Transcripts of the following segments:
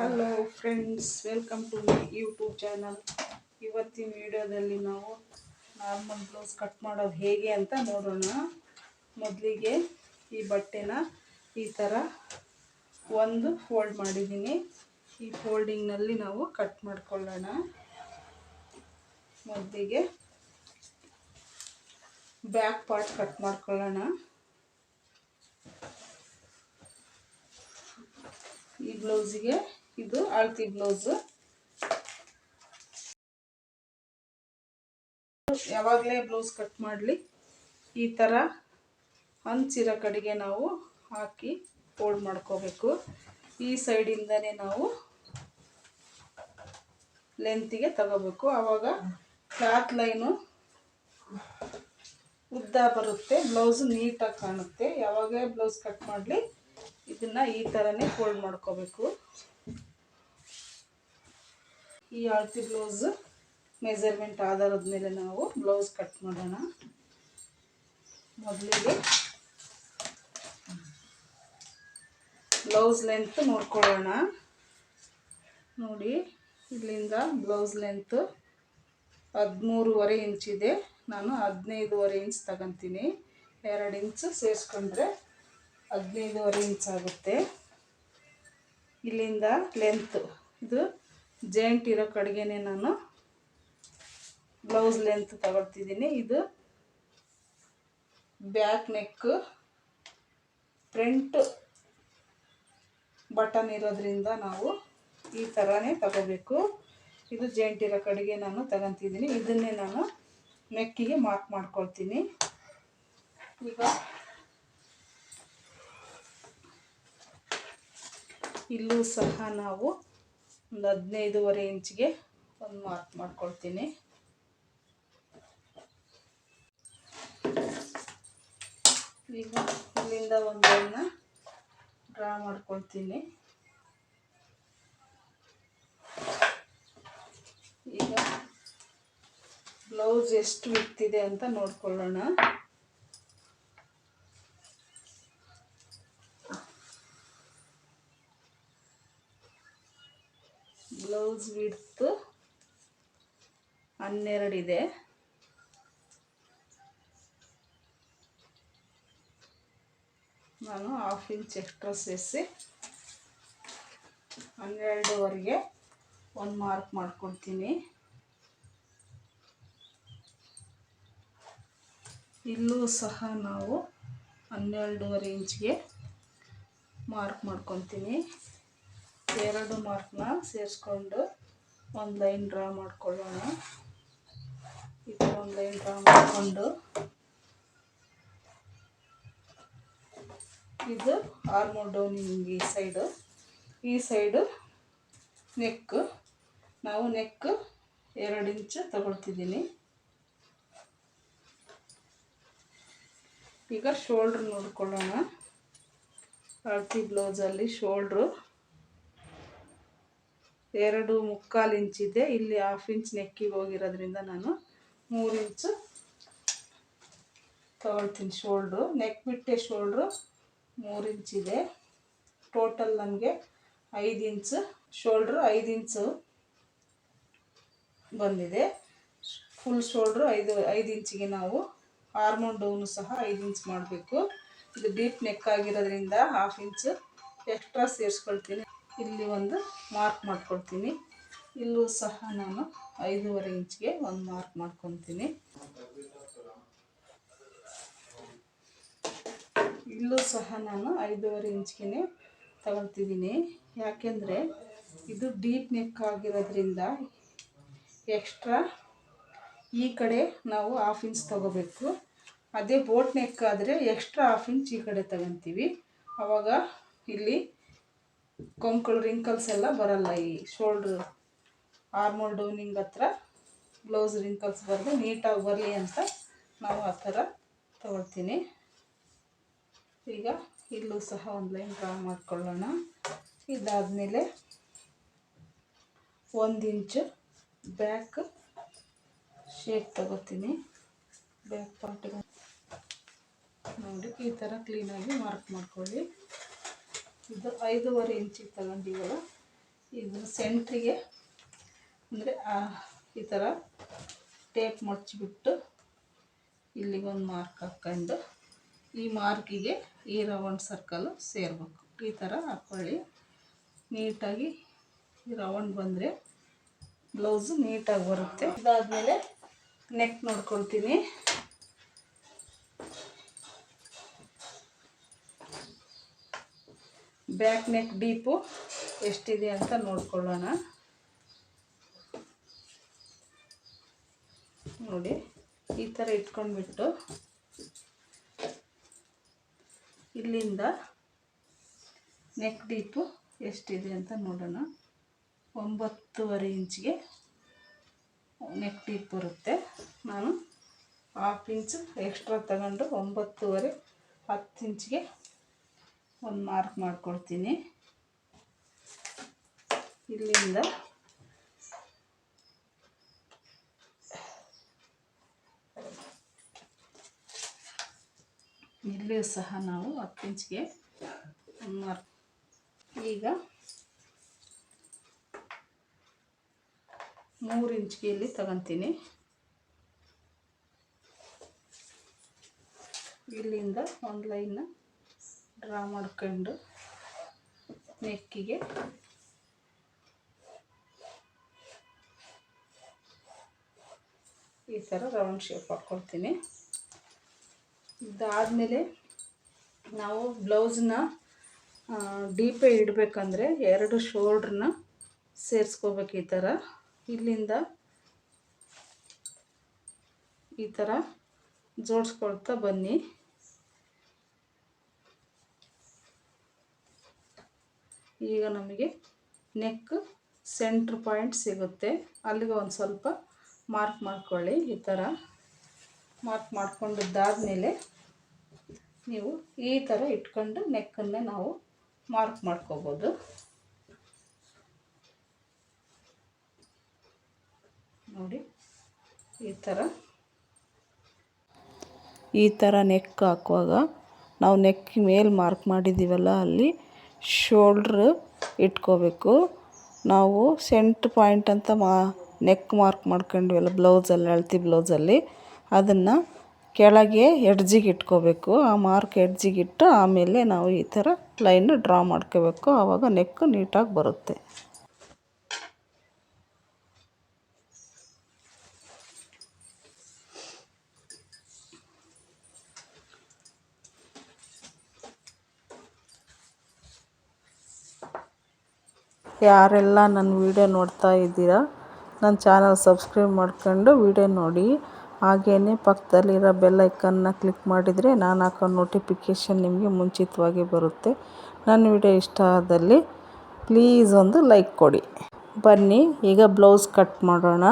Hello friends, welcome to my YouTube channel. ಇವತ್ತಿನ ವಿಡಿಯೋದಲ್ಲಿ ನಾವು ನಾರ್ಮಲ್ ಬ್ಲೌಸ್ ಕಟ್ ಮಾಡೋದು ಹೇಗೆ ಅಂತ ನೋಡೋಣ. ಮೊದಲಿಗೆ ಈ ಬಟ್ಟೆನ ಈ ಥರ ಒಂದು ಫೋಲ್ಡ್ ಮಾಡಿದ್ದೀನಿ. ಈ ಫೋಲ್ಡಿಂಗ್ನಲ್ಲಿ ನಾವು ಕಟ್ ಮಾಡ್ಕೊಳ್ಳೋಣ. ಮೊದಲಿಗೆ ಬ್ಯಾಕ್ ಪಾರ್ಟ್ ಕಟ್ ಮಾಡ್ಕೊಳ್ಳೋಣ. ಈ ಬ್ಲೌಸಿಗೆ ಇದು ಅಳತಿ ಬ್ಲೌಸು. ಯಾವಾಗಲೇ ಬ್ಲೌಸ್ ಕಟ್ ಮಾಡಲಿ ಈ ಥರ ಹಂಚಿರೋ ಕಡೆಗೆ ನಾವು ಹಾಕಿ ಫೋಲ್ಡ್ ಮಾಡ್ಕೋಬೇಕು. ಈ ಸೈಡಿಂದನೇ ನಾವು ಲೆಂತಿಗೆ ತಗೋಬೇಕು. ಆವಾಗ ಕ್ಲಾತ್ ಲೈನು ಉದ್ದ ಬರುತ್ತೆ, ಬ್ಲೌಸು ನೀಟಾಗಿ ಕಾಣುತ್ತೆ. ಯಾವಾಗಲೇ ಬ್ಲೌಸ್ ಕಟ್ ಮಾಡಲಿ ಇದನ್ನು ಈ ಥರನೇ ಫೋಲ್ಡ್ ಮಾಡ್ಕೋಬೇಕು. ಈ ಅಳತಿ ಬ್ಲೌಸ್ ಮೆಜರ್ಮೆಂಟ್ ಆಧಾರದ ಮೇಲೆ ನಾವು ಬ್ಲೌಸ್ ಕಟ್ ಮಾಡೋಣ. ಮೊದಲಿಗೆ ಬ್ಲೌಸ್ ಲೆಂತ್ ನೋಡ್ಕೊಳ್ಳೋಣ. ನೋಡಿ, ಇಲ್ಲಿಂದ ಬ್ಲೌಸ್ ಲೆಂತ್ 13.5 ಇಂಚಿದೆ. ನಾನು 15.5 ಇಂಚ್ ತಗೊತೀನಿ. 2 ಇಂಚ್ ಸೇರಿಸ್ಕೊಂಡ್ರೆ 15.5 ಇಂಚ್ ಆಗುತ್ತೆ. ಇಲ್ಲಿಂದ ಲೆಂತ್ ಇದು ಜಾಯಿಂಟ್ ಇರೋ ಕಡೆಗೇನೆ ನಾನು ಬ್ಲೌಸ್ ಲೆಂತ್ ತಗೊಳ್ತಿದ್ದೀನಿ. ಇದು ಬ್ಯಾಕ್ ನೆಕ್ ಫ್ರಂಟ್ ಬಟನ್ ಇರೋದ್ರಿಂದ ನಾವು ಈ ಥರನೇ ತಗೋಬೇಕು. ಇದು ಜಾಯಿಂಟ್ ಇರೋ ಕಡೆಗೆ ನಾನು ತಗೊತಿದ್ದೀನಿ. ಇದನ್ನೇ ನಾನು ನೆಕ್ಕಿಗೆ ಮಾರ್ಕ್ ಮಾಡ್ಕೊಳ್ತೀನಿ. ಈಗ ಇಲ್ಲೂ ಸಹ ನಾವು ಒಂದು 15.5 ಇಂಚಿಗೆ ಒಂದು ಮಾರ್ಕ್ ಮಾಡ್ಕೊಳ್ತೀನಿ. ಈಗ ಇಲ್ಲಿಂದ ಒಂದನ್ನು ಡ್ರಾ ಮಾಡ್ಕೊಳ್ತೀನಿ. ಈಗ ಬ್ಲೌಸ್ ಎಷ್ಟು ಬಿಡ್ತಿದೆ ಅಂತ ನೋಡ್ಕೊಳ್ಳೋಣ. ಬ್ಲೌಸ್ ವಿಡ್ತ್ 12 ಇದೆ. ನಾನು 1/2 ಇಂಚ್ ಎಕ್ಸ್ಟ್ರಾ ಸೇರಿಸಿ 12.5ಗೆ ಒಂದು ಮಾರ್ಕ್ ಮಾಡ್ಕೊಳ್ತೀನಿ. ಇಲ್ಲೂ ಸಹ ನಾವು 12.5 ಇಂಚ್ಗೆ ಮಾರ್ಕ್ ಮಾಡ್ಕೊತೀನಿ. 2 ಮಾರ್ಕ್ನ ಸೇರಿಸ್ಕೊಂಡು ಒಂದು ಲೈನ್ ಡ್ರಾ ಮಾಡ್ಕೊಳ್ಳೋಣ. ಈ ಥರ ಒಂದು ಲೈನ್ ಡ್ರಾ ಮಾಡಿಕೊಂಡು ಇದು ಆರ್ಮ್ ಡೌನಿಂಗ್ ಈ ಸೈಡು ನೆಕ್. ನಾವು ನೆಕ್ 2 ಇಂಚ್ ತಗೊಳ್ತಿದ್ದೀನಿ. ಈಗ ಶೋಲ್ಡ್ರ್ ನೋಡ್ಕೊಳ್ಳೋಣ. ಅಳತಿ ಬ್ಲೌಸಲ್ಲಿ ಶೋಲ್ಡ್ರು 2.25 ಇಂಚಿದೆ. ಇಲ್ಲಿ 1/2 ಇಂಚ್ ನೆಕ್ಕಿಗೆ ಹೋಗಿರೋದ್ರಿಂದ ನಾನು 3 ಇಂಚು ತಗೊಳ್ತೀನಿ. ಶೋಲ್ಡ್ರು ನೆಕ್ ಬಿಟ್ಟೆ ಶೋಲ್ಡ್ರು 3 ಇಂಚಿದೆ. ಟೋಟಲ್ ನಮಗೆ 5 ಇಂಚು ಶೋಲ್ಡ್ರು 5 ಇಂಚು ಬಂದಿದೆ. ಫುಲ್ ಶೋಲ್ಡ್ರು 5 ಇಂಚಿಗೆ ನಾವು ಆರ್ಮ್ ಡೌನು ಸಹ 5 ಇಂಚ್ ಮಾಡಬೇಕು. ಇದು ಡೀಪ್ ನೆಕ್ ಆಗಿರೋದ್ರಿಂದ 1/2 ಇಂಚು ಎಕ್ಸ್ಟ್ರಾ ಸೇರಿಸ್ಕೊಳ್ತೀನಿ. ಇಲ್ಲಿ ಒಂದು ಮಾರ್ಕ್ ಮಾಡ್ಕೊಳ್ತೀನಿ. ಇಲ್ಲೂ ಸಹ ನಾನು 5.5 ಇಂಚ್ಗೆ ಒಂದು ಮಾರ್ಕ್ ಮಾಡ್ಕೊತೀನಿ. ಇಲ್ಲೂ ಸಹ ನಾನು 5.5 ಇಂಚ್ಗೆ ತಗೊಳ್ತಿದ್ದೀನಿ. ಯಾಕೆಂದರೆ ಇದು ಡೀಪ್ ನೆಕ್ ಆಗಿರೋದ್ರಿಂದ ಎಕ್ಸ್ಟ್ರಾ ಈ ಕಡೆ ನಾವು 1/2 ಇಂಚ್ ತಗೋಬೇಕು. ಅದೇ ಬೋಟ್ ನೆಕ್ ಆದರೆ ಎಕ್ಸ್ಟ್ರಾ 1/2 ಇಂಚ್ ಈ ಕಡೆ ತಗೊತೀವಿ. ಆವಾಗ ಇಲ್ಲಿ ಕೊಂಕಳು ರಿಂಕಲ್ಸ್ ಎಲ್ಲ ಬರಲ್ಲ. ಈ ಶೋಲ್ಡ್ರ್ ಆರ್ಮ್ ಡೌನಿಂಗ್ ಹತ್ರ ಬ್ಲೌಸ್ ರಿಂಕಲ್ಸ್ ಬರದೆ ನೀಟಾಗಿ ಬರಲಿ ಅಂತ ನಾವು ಆ ಥರ ತಗೊಳ್ತೀನಿ. ಈಗ ಇಲ್ಲೂ ಸಹ ಒಂದು ಲೈನ್ ಡ್ರಾ ಮಾಡ್ಕೊಳ್ಳೋಣ. ಇದಾದಮೇಲೆ 1 ಇಂಚು ಬ್ಯಾಕ್ ಶೇಪ್ ತಗೋತೀನಿ. ಬ್ಯಾಕ್ ಪಾರ್ಟಿಗೆ ನೋಡಿ ಈ ಥರ ಕ್ಲೀನಾಗಿ ಮಾರ್ಕ್ ಮಾಡ್ಕೊಳ್ಳಿ. ಇದು 5.5 ಇಂಚಿಗೆ ತಗೊಂಡಿವಲ್ಲ, ಇದು ಸೆಂಟ್ರಿಗೆ ಅಂದರೆ ಈ ಥರ ಟೇಪ್ ಮಡಚಿಬಿಟ್ಟು ಇಲ್ಲಿಗೊಂದು ಮಾರ್ಕ್ ಹಾಕ್ಕೊಂಡು ಈ ಮಾರ್ಕಿಗೆ ಈ ರೌಂಡ್ ಸರ್ಕಲ್ಲು ಸೇರಬೇಕು. ಈ ಥರ ಹಾಕ್ಕೊಳ್ಳಿ. ನೀಟಾಗಿ ಈ ರೌಂಡ್ ಬಂದರೆ ಬ್ಲೌಸು ನೀಟಾಗಿ ಬರುತ್ತೆ. ಇದಾದಮೇಲೆ ನೆಕ್ ನೋಡ್ಕೊಳ್ತೀನಿ. ಬ್ಯಾಕ್ ನೆಕ್ ಡೀಪು ಎಷ್ಟಿದೆ ಅಂತ ನೋಡ್ಕೊಳ್ಳೋಣ. ನೋಡಿ, ಈ ಥರ ಇಟ್ಕೊಂಡ್ಬಿಟ್ಟು ಇಲ್ಲಿಂದ ನೆಕ್ ಡೀಪು ಎಷ್ಟಿದೆ ಅಂತ ನೋಡೋಣ. 9.5 ಇಂಚಿಗೆ ನೆಕ್ ಡೀಪ್ ಬರುತ್ತೆ. ನಾನು 1/2 ಇಂಚು ಎಕ್ಸ್ಟ್ರಾ ತಗೊಂಡು 9.5 10 ಇಂಚಿಗೆ ಒಂದು ಮಾರ್ಕ್ ಮಾಡ್ಕೊಳ್ತೀನಿ. ಇಲ್ಲಿಂದ ಇಲ್ಲಿಯೂ ಸಹ ನಾವು 10 ಇಂಚಿಗೆ ಒಂದು ಮಾರ್ಕ್. ಈಗ 3 ಇಂಚಿಗೆ ಇಲ್ಲಿ ತಗೊತೀನಿ. ಇಲ್ಲಿಂದ ಒಂದು ಲೈನ್ನ ಡ್ರಾ ಮಾಡ್ಕೊಂಡು ನೆಕ್ಕಿಗೆ ಈ ಥರ ರೌಂಡ್ ಶೇಪ್ ಹಾಕ್ಕೊಳ್ತೀನಿ. ಇದಾದಮೇಲೆ ನಾವು ಬ್ಲೌಸ್ನ ಡೀಪೇ ಇಡಬೇಕಂದ್ರೆ 2 ಶೋಲ್ಡ್ರನ್ನ ಸೇರಿಸ್ಕೋಬೇಕು. ಈ ಥರ ಇಲ್ಲಿಂದ ಈ ಥರ ಜೋಡಿಸ್ಕೊಳ್ತಾ ಬನ್ನಿ. ಈಗ ನಮಗೆ ನೆಕ್ ಸೆಂಟ್ರ್ ಪಾಯಿಂಟ್ ಸಿಗುತ್ತೆ. ಅಲ್ಲಿಗೆ ಒಂದು ಸ್ವಲ್ಪ ಮಾರ್ಕ್ ಮಾಡ್ಕೊಳ್ಳಿ. ಈ ಥರ ಮಾರ್ಕ್ ಮಾಡ್ಕೊಂಡಿದ್ದಾದಮೇಲೆ ನೀವು ಈ ಥರ ಇಟ್ಕೊಂಡು ನೆಕ್ಕನ್ನೇ ನಾವು ಮಾರ್ಕ್ ಮಾಡ್ಕೋಬೋದು. ನೋಡಿ, ಈ ಥರ ನೆಕ್ ಹಾಕುವಾಗ ನಾವು ನೆಕ್ ಮೇಲೆ ಮಾರ್ಕ್ ಮಾಡಿದ್ದೀವಲ್ಲ, ಅಲ್ಲಿ ಶೋಲ್ಡ್ರ್ ಇಟ್ಕೋಬೇಕು. ನಾವು ಸೆಂಟ್ರ್ ಪಾಯಿಂಟ್ ಅಂತ ನೆಕ್ ಮಾರ್ಕ್ ಮಾಡ್ಕೊಂಡ್ವಲ್ಲ ಬ್ಲೌಸಲ್ಲಿ, ಅಳತೆ ಬ್ಲೌಸಲ್ಲಿ, ಅದನ್ನು ಕೆಳಗೆ ಎಡ್ಜಿಗೆ ಇಟ್ಕೋಬೇಕು. ಆ ಮಾರ್ಕ್ ಎಡ್ಜಿಗಿಟ್ಟು ಆಮೇಲೆ ನಾವು ಈ ಥರ ಲೈನ್ ಡ್ರಾ ಮಾಡ್ಕೋಬೇಕು. ಆವಾಗ ನೆಕ್ ನೀಟಾಗಿ ಬರುತ್ತೆ. ಯಾರೆಲ್ಲ ನನ್ನ ವಿಡಿಯೋ ನೋಡ್ತಾ ಇದ್ದೀರಾ, ನನ್ನ ಚಾನಲ್ ಸಬ್ಸ್ಕ್ರೈಬ್ ಮಾಡ್ಕೊಂಡು ವಿಡಿಯೋ ನೋಡಿ. ಹಾಗೆಯೇ ಪಕ್ಕದಲ್ಲಿರೋ ಬೆಲ್ ಐಕನ್ನ ಕ್ಲಿಕ್ ಮಾಡಿದರೆ ನಾನು ಹಾಕೋ ನೋಟಿಫಿಕೇಷನ್ ನಿಮಗೆ ಮುಂಚಿತವಾಗಿ ಬರುತ್ತೆ. ನನ್ನ ವಿಡಿಯೋ ಇಷ್ಟ ಆದಲ್ಲಿ ಪ್ಲೀಸ್ ಒಂದು ಲೈಕ್ ಕೊಡಿ. ಬನ್ನಿ ಈಗ ಬ್ಲೌಸ್ ಕಟ್ ಮಾಡೋಣ.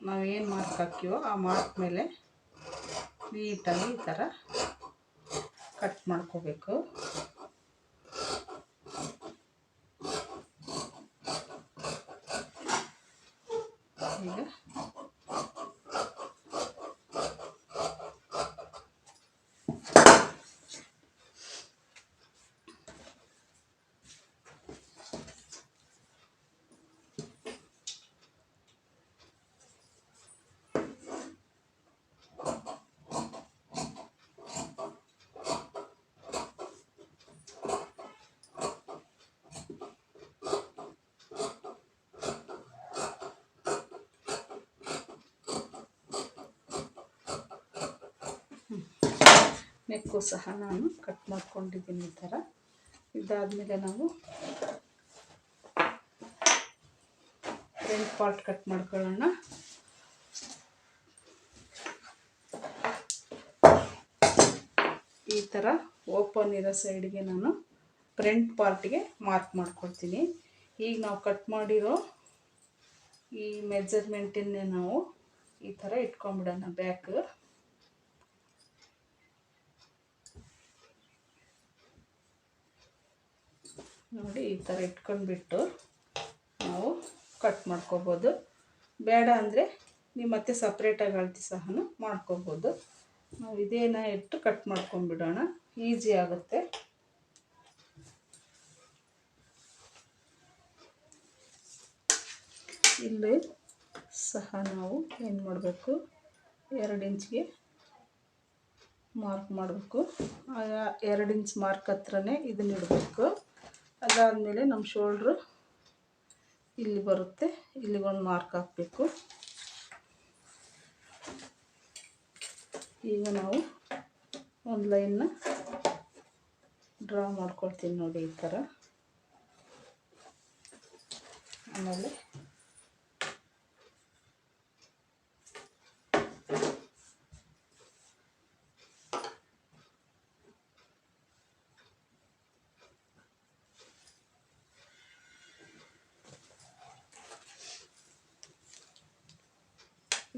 ನಾವೇನು ಮಾರ್ಕ್ ಹಾಕಿವೋ ಆ ಮಾರ್ಕ್ ಮೇಲೆ ನೀಟಾಗಿ ಈ ಥರ ಕಟ್ ಮಾಡ್ಕೋಬೇಕು. ಈಗ ನೆಕ್ಕು ಸಹ ನಾನು ಕಟ್ ಮಾಡ್ಕೊಂಡಿದ್ದೀನಿ ಈ ಥರ. ಇದಾದಮೇಲೆ ನಾವು ಫ್ರಂಟ್ ಪಾರ್ಟ್ ಕಟ್ ಮಾಡ್ಕೊಳ್ಳೋಣ. ಈ ಥರ ಓಪನ್ ಇರೋ ಸೈಡ್ಗೆ ನಾನು ಫ್ರಂಟ್ ಪಾರ್ಟ್ಗೆ ಮಾರ್ಕ್ ಮಾಡ್ಕೊಳ್ತೀನಿ. ಈಗ ನಾವು ಕಟ್ ಮಾಡಿರೋ ಈ ಮೆಜರ್ಮೆಂಟನ್ನೇ ನಾವು ಈ ಥರ ಇಟ್ಕೊಂಡ್ಬಿಡೋಣ. ಬ್ಯಾಕ್ ನೋಡಿ, ಈ ಥರ ಇಟ್ಕೊಂಡ್ಬಿಟ್ಟು ನಾವು ಕಟ್ ಮಾಡ್ಕೋಬೋದು. ಬೇಡ ಅಂದರೆ ನೀವು ಮತ್ತೆ ಸಪ್ರೇಟಾಗಿ ಅಳತೆ ಸಹ ಮಾಡ್ಕೋಬೋದು. ನಾವು ಇದೇನ ಇಟ್ಟು ಕಟ್ ಮಾಡ್ಕೊಂಡ್ಬಿಡೋಣ, ಈಸಿ ಆಗುತ್ತೆ. ಇಲ್ಲಿ ಸಹ ನಾವು ಏನು ಮಾಡಬೇಕು, 2 ಇಂಚ್ಗೆ ಮಾರ್ಕ್ ಮಾಡಬೇಕು. 2 ಇಂಚ್ ಮಾರ್ಕ್ ಹತ್ರನೇ ಇದನ್ನ ಇಡಬೇಕು. ಅದಾದಮೇಲೆ ನಮ್ಮ ಶೋಲ್ಡ್ರು ಇಲ್ಲಿ ಬರುತ್ತೆ, ಇಲ್ಲಿಗೊಂದು ಮಾರ್ಕ್ ಹಾಕಬೇಕು. ಈಗ ನಾವು ಒಂದು ಲೈನ್ನ ಡ್ರಾ ಮಾಡ್ಕೊಳ್ತೀನಿ ನೋಡಿ, ಈ ಥರ. ಆಮೇಲೆ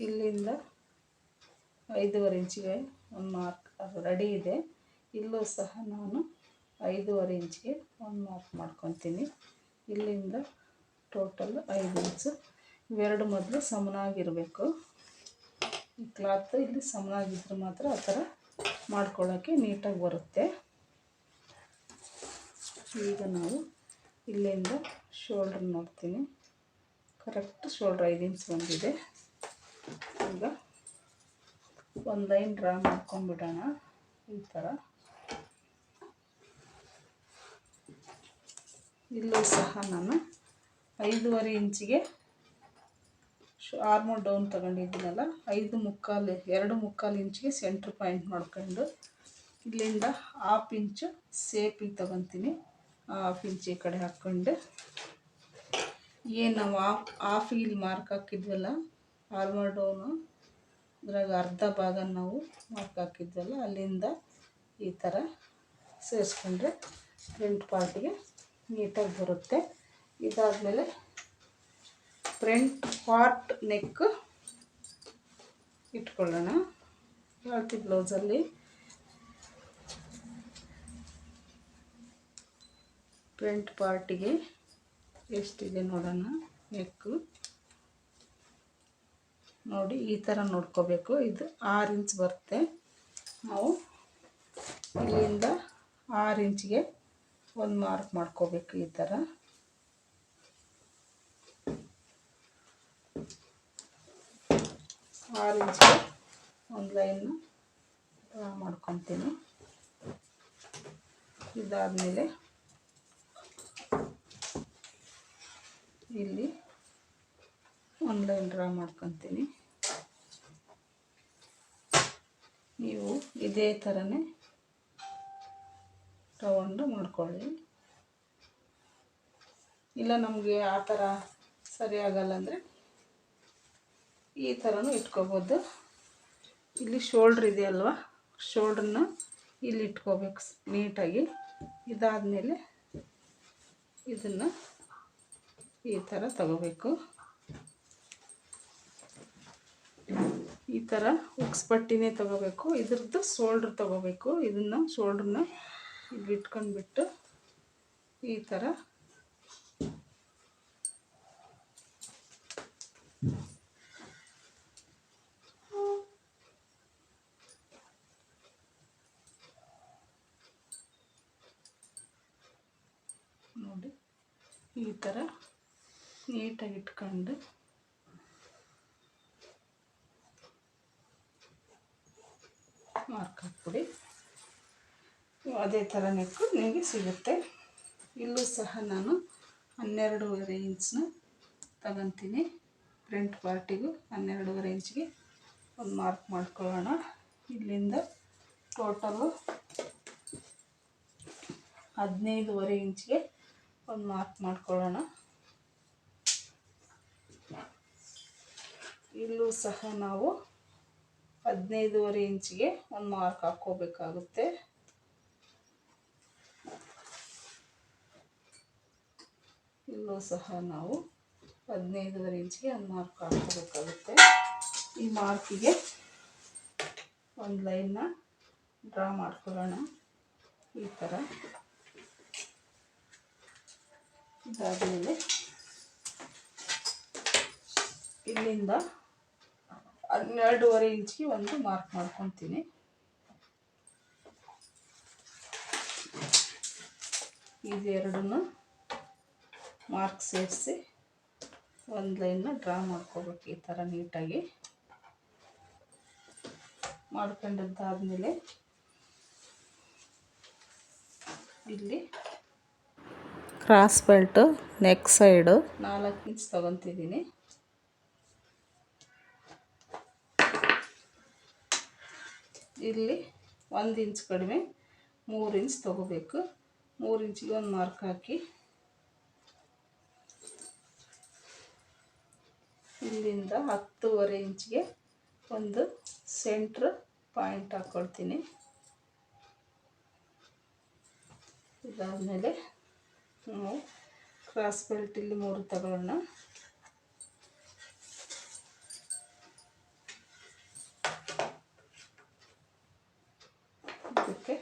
ಇಲ್ಲಿಂದ 5.5 ಇಂಚಿಗೆ ಒಂದು ಮಾರ್ಕ್ ರೆಡಿ ಇದೆ. ಇಲ್ಲೂ ಸಹ ನಾನು 5.5 ಇಂಚಿಗೆ ಒಂದು ಮಾರ್ಕ್ ಮಾಡ್ಕೊತೀನಿ. ಇಲ್ಲಿಂದ ಟೋಟಲ್ 5 ಇಂಚು. ಇವೆರಡು ಮೊದಲು ಸಮನಾಗಿರಬೇಕು. ಈ ಕ್ಲಾತ್ ಇಲ್ಲಿ ಸಮನಾಗಿದ್ದರೆ ಮಾತ್ರ ಆ ಥರ ಮಾಡ್ಕೊಳ್ಳೋಕ್ಕೆ ನೀಟಾಗಿ ಬರುತ್ತೆ. ಈಗ ನಾವು ಇಲ್ಲಿಂದ ಶೋಲ್ಡ್ರ್ ನೋಡ್ತೀನಿ, ಕರೆಕ್ಟ್ ಶೋಲ್ಡ್ರ್ 5 ಇಂಚ್ ಬಂದಿದೆ. ಈಗ ಒಂದು ಲೈನ್ ಡ್ರಾ ಮಾಡ್ಕೊಂಡ್ಬಿಡೋಣ, ಈ ಥರ. ಇಲ್ಲೂ ಸಹ ನಾನು 5.5 ಇಂಚಿಗೆ ಆರ್ಮೋಲ್ ಡೌನ್ ತಗೊಂಡಿದ್ದೀನಲ್ಲ, 2.25 ಇಂಚಿಗೆ ಸೆಂಟ್ರ್ ಪಾಯಿಂಟ್ ಮಾಡ್ಕೊಂಡು ಇಲ್ಲಿಂದ 1/2 ಇಂಚು ಸೇಪಿಗೆ ತಗೊತೀನಿ. 1/2 ಇಂಚ್ ಈ ಕಡೆ ಹಾಕ್ಕೊಂಡು, ಏನು ನಾವು ಹಾಫ್ ಇಲ್ಲಿ ಮಾರ್ಕ್ ಹಾಕಿದ್ವಲ್ಲ ಆರ್ಮೋಲ್ ಡೌನು, ಅದ್ರಾಗ ಅರ್ಧ ಭಾಗ ನಾವು ಮಾರ್ಕ್ ಹಾಕಿದ್ವಲ್ಲ, ಅಲ್ಲಿಂದ ಈ ಥರ ಸೇರಿಸ್ಕೊಂಡ್ರೆ ಫ್ರಂಟ್ ಪಾರ್ಟಿಗೆ ನೀಟಾಗಿ ಬರುತ್ತೆ. ಇದಾದಮೇಲೆ ಫ್ರಂಟ್ ಪಾರ್ಟ್ ನೆಕ್ ಇಟ್ಕೊಳ್ಳೋಣ. ಚಾಲ್ತಿ ಬ್ಲೌಸಲ್ಲಿ ಫ್ರಂಟ್ ಪಾರ್ಟಿಗೆ ಎಷ್ಟಿದೆ ನೋಡೋಣ. ನೆಕ್ಕು ನೋಡಿ ಈ ಥರ ನೋಡ್ಕೋಬೇಕು. ಇದು 6 ಇಂಚ್ ಬರುತ್ತೆ. ನಾವು ಇಲ್ಲಿಂದ 6 ಇಂಚಿಗೆ ಒಂದು ಮಾರ್ಕ್ ಮಾಡ್ಕೋಬೇಕು. ಈ ಥರ 6 ಇಂಚಿಗೆ ಒಂದು ಲೈನ್ನ ಡ್ರಾ ಮಾಡ್ಕೊತೀನಿ. ಇದಾದಮೇಲೆ ಇಲ್ಲಿ ಒಂದು ಲೈನ್ ಡ್ರಾ ಮಾಡ್ಕೊತೀನಿ. ನೀವು ಇದೇ ಥರನೇ ತಗೊಂಡು ಮಾಡ್ಕೊಳ್ಳಿ. ಇಲ್ಲ ನಮಗೆ ಆ ಥರ ಸರಿ ಆಗಲ್ಲ ಅಂದರೆ ಈ ಥರನೂ ಇಟ್ಕೋಬೋದು. ಇಲ್ಲಿ ಶೋಲ್ಡ್ರ್ ಇದೆಯಲ್ವ, ಶೋಲ್ಡ್ರನ್ನ ಇಲ್ಲಿ ಇಟ್ಕೋಬೇಕು ನೀಟಾಗಿ. ಇದಾದಮೇಲೆ ಇದನ್ನು ಈ ಥರ ತಗೋಬೇಕು. ಈ ಥರ ಉಕ್ಸ್ ಪಟ್ಟಿನೇ ತಗೋಬೇಕು. ಇದ್ರದ್ದು ಶೋಲ್ಡ್ರ್ ತಗೋಬೇಕು. ಇದನ್ನು ಶೋಲ್ಡ್ರನ್ನ ಇಲ್ಲಿ ಇಟ್ಕೊಂಡ್ಬಿಟ್ಟು ಈ ಥರ ನೋಡಿ, ಈ ಥರ ನೀಟಾಗಿ ಇಟ್ಕೊಂಡು ಮಾರ್ಕ್ ಹಾಕ್ಬಿಡಿ. ಅದೇ ಥರ ನೆಕ್ಕು ನಿಮಗೆ ಸಿಗುತ್ತೆ. ಇಲ್ಲೂ ಸಹ ನಾನು 12.5 ಇಂಚನ್ನ ತಗೊತೀನಿ. ಫ್ರಂಟ್ ಪಾರ್ಟಿಗೂ 12.5 ಇಂಚಿಗೆ ಒಂದು ಮಾರ್ಕ್ ಮಾಡ್ಕೊಳ್ಳೋಣ. ಇಲ್ಲಿಂದ ಟೋಟಲು 15.5 ಇಂಚಿಗೆ ಒಂದು ಮಾರ್ಕ್ ಮಾಡ್ಕೊಳ್ಳೋಣ. ಇಲ್ಲೂ ಸಹ ನಾವು 15.5 ಇಂಚಿಗೆ ಒಂದು ಮಾರ್ಕ್ ಹಾಕ್ಕೋಬೇಕಾಗುತ್ತೆ. ಇಲ್ಲೂ ಸಹ ನಾವು 15.5 ಇಂಚಿಗೆ ಒಂದು ಮಾರ್ಕ್ ಹಾಕ್ಕೋಬೇಕಾಗುತ್ತೆ. ಈ ಮಾರ್ಕಿಗೆ ಒಂದು ಲೈನ್ನ ಡ್ರಾ ಮಾಡ್ಕೊಳ್ಳೋಣ, ಈ ಥರ. ಇದಾದಮೇಲೆ ಇಲ್ಲಿಂದ 12.5 ಇಂಚಿಗೆ ಒಂದು ಮಾರ್ಕ್ ಮಾಡ್ಕೊತೀನಿ. ಇದೆರಡನ್ನು ಮಾರ್ಕ್ ಸೇರಿಸಿ ಒಂದು ಲೈನ್ನ ಡ್ರಾ ಮಾಡ್ಕೋಬೇಕು. ಈ ಥರ ನೀಟಾಗಿ ಮಾಡ್ಕೊಂಡದ್ದಾದಮೇಲೆ ಇಲ್ಲಿ cross belt neck side 4 inch ತೊಗೊತಿದ್ದೀನಿ. ಇಲ್ಲಿ 1 ಇಂಚ್ ಕಡಿಮೆ 3 ಇಂಚ್ ತೊಗೋಬೇಕು. 3 ಇಂಚಿಗೆ ಒಂದು ಮಾರ್ಕ್ ಹಾಕಿ ಇಲ್ಲಿಂದ 10.5 ಇಂಚ್ಗೆ ಒಂದು ಸೆಂಟ್ರ್ ಪಾಯಿಂಟ್ ಹಾಕ್ಕೊಳ್ತೀನಿ. ಇದಾದಮೇಲೆ ನಾವು ಕ್ರಾಸ್ ಬೆಲ್ಟ್ ಇಲ್ಲಿ 3 ತಗೊಳ್ಳೋಣ. ಇದಕ್ಕೆ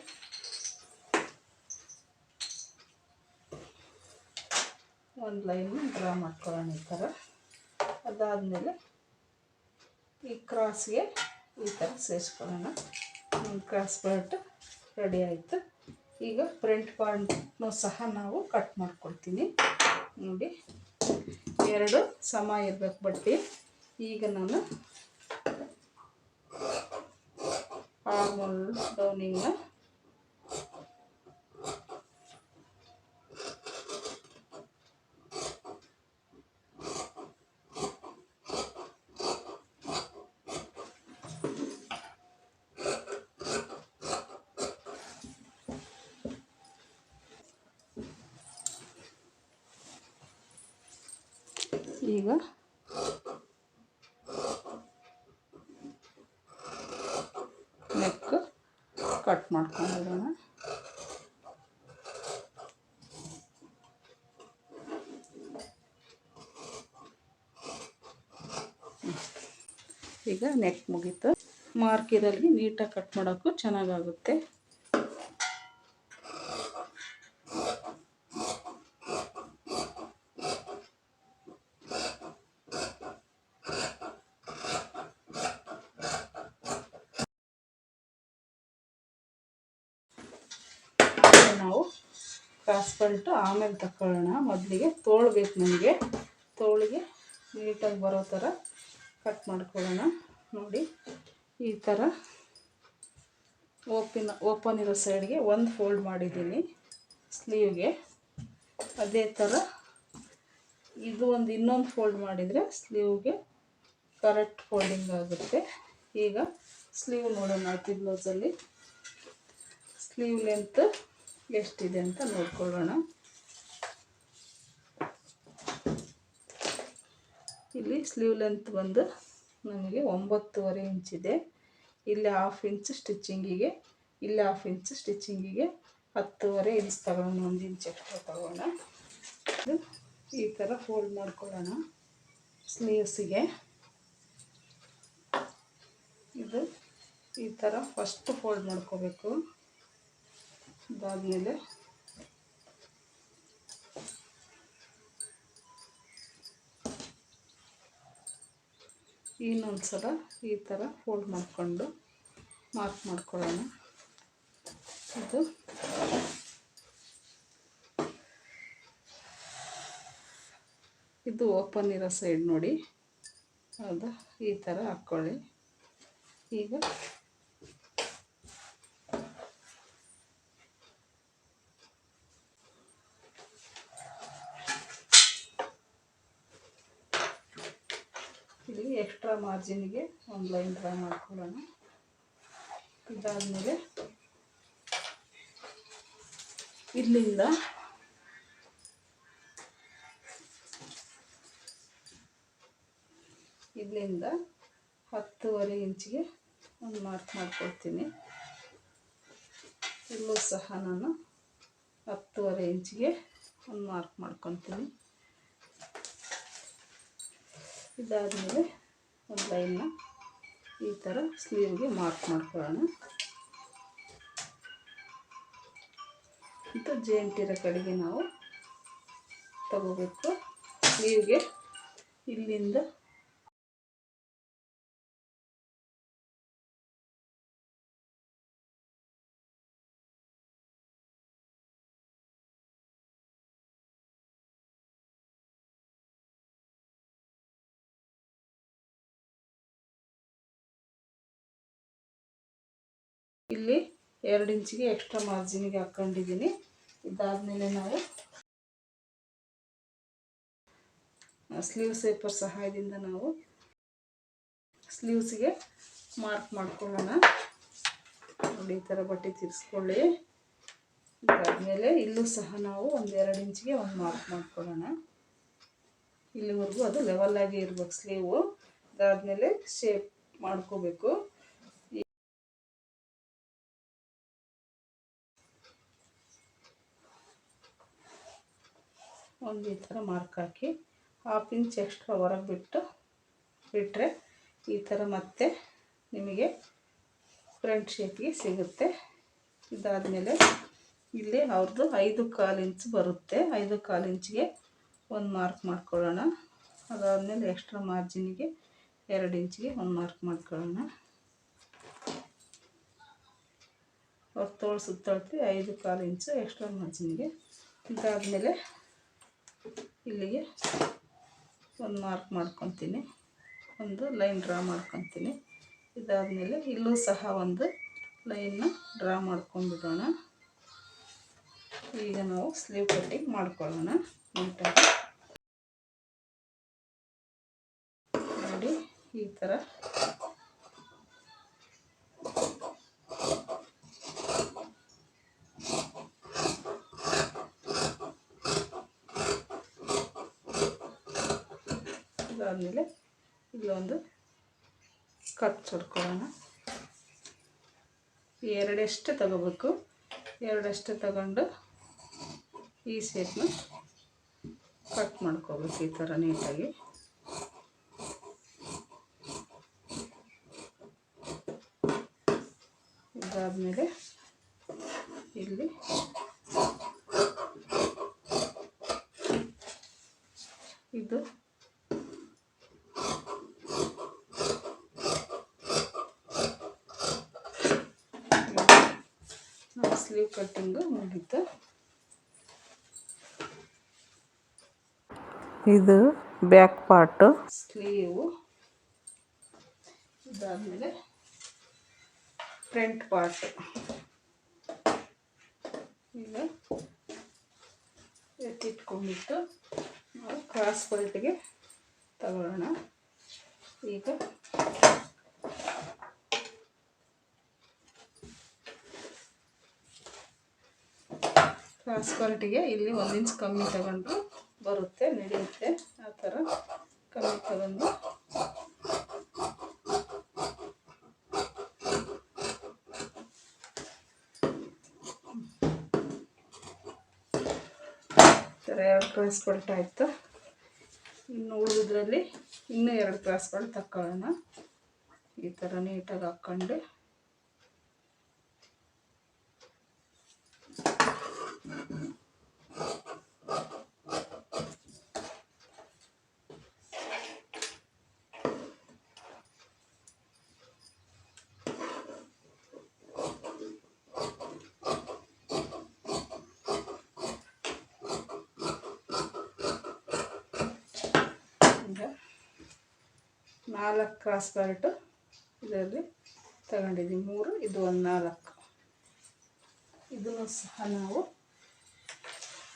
ಒಂದು ಲೈನ್ ಡ್ರಾ ಮಾಡ್ಕೊಳ್ಳೋಣ ಈ ಥರ. ಅದಾದಮೇಲೆ ಈ ಕ್ರಾಸ್ಗೆ ಈ ಥರ ಸೇರಿಸ್ಕೊಳ್ಳೋಣ. ಕ್ರಾಸ್ ಬೆಲ್ಟ್ ರೆಡಿ ಆಯಿತು. ಈಗ ಫ್ರಂಟ್ ಪಾರ್ಟ್ನೂ ಸಹ ನಾವು ಕಟ್ ಮಾಡ್ಕೊಳ್ತೀನಿ. ನೋಡಿ, 2 ಸಮ ಇರಬೇಕು ಬಟ್ಟೆ. ಈಗ ನಾನು ಆರ್ಮೋಲ್ ಡೌನಿಂಗ್ನ ಈಗ ನೆಕ್ ಕಟ್ ಮಾಡ್ಕೊಂಡಿರೋಣ. ಈಗ ನೆಕ್ ಮುಗೀತು. ಮಾರ್ಕ್ ಇರಲ್ಲಿ ನೀಟಾಗಿ ಕಟ್ ಮಾಡೋಕ್ಕೂ ಚೆನ್ನಾಗಾಗುತ್ತೆ. ನಾವು ಕ್ರಾಸ್ ಬೆಲ್ಟ್ ಆಮೇಲೆ ತಗೊಳ್ಳೋಣ. ಮೊದಲಿಗೆ ತೋಳ್ಬೇಕು. ನಮಗೆ ತೋಳಿಗೆ ನೀಟಾಗಿ ಬರೋ ಥರ ಕಟ್ ಮಾಡ್ಕೊಳ್ಳೋಣ. ನೋಡಿ, ಈ ಥರ ಓಪನ್ ಇರೋ ಸೈಡ್ಗೆ ಒಂದು ಫೋಲ್ಡ್ ಮಾಡಿದ್ದೀನಿ ಸ್ಲೀವ್ಗೆ. ಅದೇ ಥರ ಇದು ಇನ್ನೊಂದು ಫೋಲ್ಡ್ ಮಾಡಿದರೆ ಸ್ಲೀವ್ಗೆ ಕರೆಕ್ಟ್ ಫೋಲ್ಡಿಂಗ್ ಆಗುತ್ತೆ. ಈಗ ಸ್ಲೀವ್ ನೋಡೋಣ. ಅಳತೆ ಬ್ಲೌಸಲ್ಲಿ ಸ್ಲೀವ್ ಲೆಂತ್ ಎಷ್ಟಿದೆ ಅಂತ ನೋಡ್ಕೊಳ್ಳೋಣ. ಇಲ್ಲಿ ಸ್ಲೀವ್ ಲೆಂತ್ ಬಂದು ನನಗೆ 9.5 ಇಂಚಿದೆ. ಇಲ್ಲಿ 1/2 ಇಂಚ್ ಸ್ಟಿಚಿಂಗಿಗೆ, ಇಲ್ಲಿ 1/2 ಇಂಚ್ ಸ್ಟಿಚಿಂಗಿಗೆ 10.5 ಇಂಚ್ ತಗೊಳ್ಳೋಣ. 1 ಇಂಚ್ ಎಕ್ಸ್ಟ್ರಾ ತಗೊಳ್ಳೋಣ. ಈ ಥರ ಫೋಲ್ಡ್ ಮಾಡ್ಕೊಳ್ಳೋಣ ಸ್ಲೀವ್ಸಿಗೆ. ಇದು ಈ ಥರ ಫಸ್ಟ್ ಫೋಲ್ಡ್ ಮಾಡ್ಕೋಬೇಕು. ಅದಾದಮೇಲೆ ಇನ್ನೊಂದು ಸಲ ಈ ಥರ ಫೋಲ್ಡ್ ಮಾಡಿಕೊಂಡು ಮಾರ್ಕ್ ಮಾಡ್ಕೊಳ್ಳೋಣ. ಇದು ಓಪನ್ ಇರೋ ಸೈಡ್ ನೋಡಿ. ಹೌದಾ, ಈ ಥರ ಹಾಕ್ಕೊಳ್ಳಿ. ಈಗ ಇಲ್ಲಿ ಎಕ್ಸ್ಟ್ರಾ ಮಾರ್ಜಿನ್ಗೆ ಒಂದು ಲೈನ್ ಡ್ರಾ ಮಾಡ್ಕೊಳ್ಳೋಣ. ಇದಾದಮೇಲೆ ಇಲ್ಲಿಂದ ಇಲ್ಲಿಂದ 10.5 ಇಂಚಿಗೆ ಒಂದು ಮಾರ್ಕ್ ಮಾಡ್ಕೊಳ್ತೀನಿ. ಇಲ್ಲೂ ಸಹ ನಾನು 10.5 ಇಂಚಿಗೆ ಒಂದು ಮಾರ್ಕ್ ಮಾಡ್ಕೊತೀನಿ. ಇದಾದಮೇಲೆ ಒಂದು ಲೈನ್ನ ಈ ಥರ ಸ್ಲೀವ್ಗೆ ಮಾರ್ಕ್ ಮಾಡ್ಕೊಳ್ಳೋಣ. ಮತ್ತು ಜೇಂಟಿರೋ ಕಡೆಗೆ ನಾವು ತಗೋಬೇಕು. ಸ್ಲೀವ್ಗೆ ಇಲ್ಲಿಂದ ಇಲ್ಲಿ 2 ಇಂಚಿಗೆ ಎಕ್ಸ್ಟ್ರಾ ಮಾರ್ಜಿನಿಗೆ ಹಾಕ್ಕೊಂಡಿದ್ದೀನಿ. ಇದಾದಮೇಲೆ ನಾವು ಸ್ಲೀವ್ ಸೇಪರ್ ಸಹಾಯದಿಂದ ನಾವು ಸ್ಲೀವ್ಸ್ಗೆ ಮಾರ್ಕ್ ಮಾಡ್ಕೊಳ್ಳೋಣ. ನೋಡಿ, ಈ ಥರ ಬಟ್ಟೆ ತಿರ್ಸ್ಕೊಳ್ಳಿ. ಇದಾದಮೇಲೆ ಇಲ್ಲೂ ಸಹ ನಾವು ಒಂದು 2 ಇಂಚಿಗೆ ಒಂದು ಮಾರ್ಕ್ ಮಾಡ್ಕೊಳ್ಳೋಣ. ಇಲ್ಲಿವರೆಗೂ ಅದು ಲೆವೆಲಾಗಿ ಇರ್ಬೇಕು ಸ್ಲೀವು. ಅದಾದಮೇಲೆ ಶೇಪ್ ಮಾಡ್ಕೋಬೇಕು. ಒಂದು ಈ ಥರ ಮಾರ್ಕ್ ಹಾಕಿ 1/2 ಇಂಚ್ ಎಕ್ಸ್ಟ್ರಾ ಹೊರಗೆ ಬಿಟ್ಟರೆ ಈ ಥರ ಮತ್ತೆ ನಿಮಗೆ ಫ್ರಂಟ್ ಶೇಪ್ಗೆ ಸಿಗುತ್ತೆ. ಇದಾದಮೇಲೆ ಇಲ್ಲಿ ಅವ್ರದ್ದು 5/4 ಇಂಚ್ ಬರುತ್ತೆ. 5/4 ಇಂಚಿಗೆ ಒಂದು ಮಾರ್ಕ್ ಮಾಡ್ಕೊಳ್ಳೋಣ. ಅದಾದಮೇಲೆ ಎಕ್ಸ್ಟ್ರಾ ಮಾರ್ಜಿನಿಗೆ 2 ಇಂಚಿಗೆ ಒಂದು ಮಾರ್ಕ್ ಮಾಡ್ಕೊಳ್ಳೋಣ. ಅವ್ರ ತೋಳು ಸುತ್ತಳತೆ 5/4 ಇಂಚು ಎಕ್ಸ್ಟ್ರಾ ಮಾರ್ಜಿನಿಗೆ. ಇದಾದಮೇಲೆ ಇಲ್ಲಿಗೆ ಒಂದು ಮಾರ್ಕ್ ಮಾಡ್ಕೊತೀನಿ, ಒಂದು ಲೈನ್ ಡ್ರಾ ಮಾಡ್ಕೊತೀನಿ. ಇದಾದಮೇಲೆ ಇಲ್ಲೂ ಸಹ ಒಂದು ಲೈನ್ನ ಡ್ರಾ ಮಾಡ್ಕೊಂಡ್ಬಿಡೋಣ. ಈಗ ನಾವು ಸ್ಲೀವ್ ಕಟ್ಟಿಂಗ್ ಮಾಡ್ಕೊಳ್ಳೋಣ ನೀಟಾಗಿ. ನೋಡಿ, ಈ ಥರ ಇದಾದಮೇಲೆ ಇಲ್ಲೊಂದು ಕಟ್ ಹೊಡ್ಕೊಳ್ಳೋಣ. 2 ತಗೋಬೇಕು. 2 ತಗೊಂಡು ಈ ಶೇಪ್ನ ಕಟ್ ಮಾಡ್ಕೋಬೇಕು ಈ ಥರ ನೀಟಾಗಿ. ಇದಾದಮೇಲೆ ಇಲ್ಲಿ ಇದು ಸ್ಲೀವ್ ಕಟ್ಟಿಂಗು ಮುಗೀತು. ಇದು ಬ್ಯಾಕ್ ಪಾರ್ಟು ಸ್ಲೀವು. ಇದಾದಮೇಲೆ ಫ್ರಂಟ್ ಪಾರ್ಟ್. ಈಗ ಎತ್ತಿಟ್ಕೊಂಡ್ಬಿಟ್ಟು ನಾವು ಕ್ರಾಸ್ ಬೆಲ್ಟ್ಗೆ ತಗೊಳ್ಳೋಣ. ಈಗ ಕ್ರಾಸ್ ಬೆಲ್ಟ್ಗೆ ಇಲ್ಲಿ 1 ಇಂಚ್ ಕಮ್ಮಿ ತಗೊಂಡ್ರು ಬರುತ್ತೆ, ನಡೆಯುತ್ತೆ. ಆ ಥರ ಕಮ್ಮಿ ತಗೊಂಡು ಥರ 2 ಕ್ರಾಸ್ ಬೆಲ್ಟ್ ಆಯಿತು. ಇನ್ನು ಉಳಿದ್ರಲ್ಲಿ ಇನ್ನೂ 2 ಕ್ರಾಸ್ ಬೆಲ್ಟ್ ತಗೊಳ್ಳೋಣ. ಈ ಥರ ನೀಟಾಗಿ ಹಾಕ್ಕೊಂಡು ಈಗ 4 ಕ್ರಾಸ್ ಬೆಲ್ಟು ಇದರಲ್ಲಿ ತಗೊಂಡಿದ್ದೀವಿ. 3, ಇದು ಒಂದು 4. ಇದನ್ನು ಸಹ ನಾವು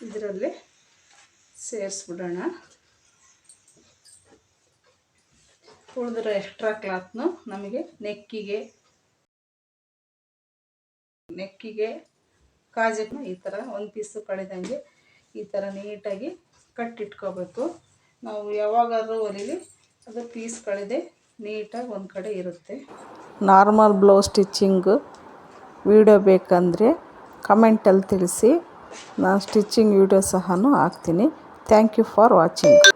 ಇದರಲ್ಲಿ ಸೇರಿಸ್ಬಿಡೋಣ. ಉಳಿದಿರೋ ಎಕ್ಸ್ಟ್ರಾ ಕ್ಲಾತ್ನು ನಮಗೆ ನೆಕ್ಕಿಗೆ ಕಾಜನ್ನು ಈ ಥರ ಒಂದು ಪೀಸು ಕಳೆದಂಗೆ ಈ ಥರ ನೀಟಾಗಿ ಕಟ್ಟಿಟ್ಕೋಬೇಕು. ನಾವು ಯಾವಾಗಾದ್ರೂ ಹೊಲಿಲಿ ಅದು ಪೀಸ್ ಕಳೆದೆ ನೀಟಾಗಿ ಒಂದು ಕಡೆ ಇರುತ್ತೆ. ನಾರ್ಮಲ್ ಬ್ಲೌಸ್ ಸ್ಟಿಚ್ಚಿಂಗು ವಿಡಿಯೋ ಬೇಕಂದರೆ ಕಮೆಂಟಲ್ಲಿ ತಿಳಿಸಿ. ನಾನು ಸ್ಟಿಚ್ಚಿಂಗ್ ವಿಡಿಯೋ ಸಹ ಹಾಕ್ತೀನಿ. Thank you for watching.